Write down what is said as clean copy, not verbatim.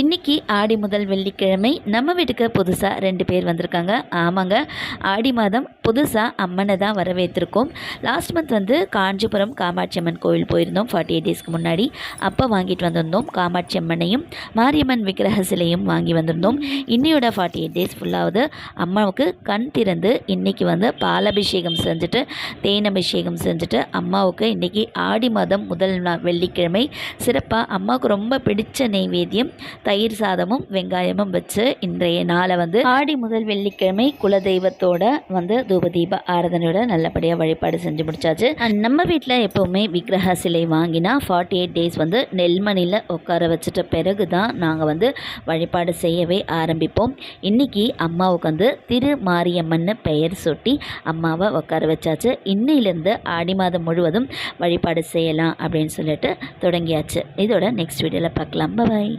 இன்றைக்கி ஆடி முதல் வெள்ளிக்கிழமை நம்ம வீட்டுக்கு புதுசாக 2 பேர் வந்திருக்காங்க. ஆமாங்க, ஆடி மாதம் புதுசாக அம்மனை தான் வரவேற்றிருக்கோம். லாஸ்ட் மந்த் வந்து காஞ்சிபுரம் காமாட்சி அம்மன் கோவில் போயிருந்தோம் 48 டேஸ்க்கு முன்னாடி. அப்போ வாங்கிட்டு வந்திருந்தோம் காமாட்சி அம்மனையும் மாரியம்மன் விக்கிரக சிலையும் வாங்கி வந்திருந்தோம். இன்னையோட 48 டேஸ் ஃபுல்லாவது அம்மாவுக்கு கண் திறந்து இன்றைக்கி வந்து பாலாபிஷேகம் செஞ்சுட்டு தேன் அபிஷேகம் செஞ்சுட்டு அம்மாவுக்கு இன்றைக்கி ஆடி மாதம் முதல் வெள்ளிக்கிழமை சிறப்பாக அம்மாவுக்கு ரொம்ப பிடிச்ச நெய்வேத்தியம் தயிர் சாதமும் வெங்காயமும் வச்சு இன்றைய நாளை வந்து ஆடி முதல் வெள்ளிக்கிழமை குலதெய்வத்தோட வந்து தூபதீப ஆராதனையோட நல்லபடியாக வழிபாடு செஞ்சு முடிச்சாச்சு. நம்ம வீட்டில் எப்போவுமே விக்கிரக சிலை வாங்கினா 48 டேஸ் வந்து நெல்மணியில் உட்கார வச்சுட்ட பிறகு தான் நாங்கள் வந்து வழிபாடு செய்யவே ஆரம்பிப்போம். இன்றைக்கி அம்மாவுக்கு வந்து திரு மாரியம்மன்னு பெயர் சுட்டி அம்மாவை உட்கார வச்சாச்சு. இன்னையிலேருந்து ஆடி மாதம் முழுவதும் வழிபாடு செய்யலாம் அப்படின்னு சொல்லிட்டு தொடங்கியாச்சு. இதோட நெக்ஸ்ட் வீடியோவில் பார்க்கலாம். பாய்.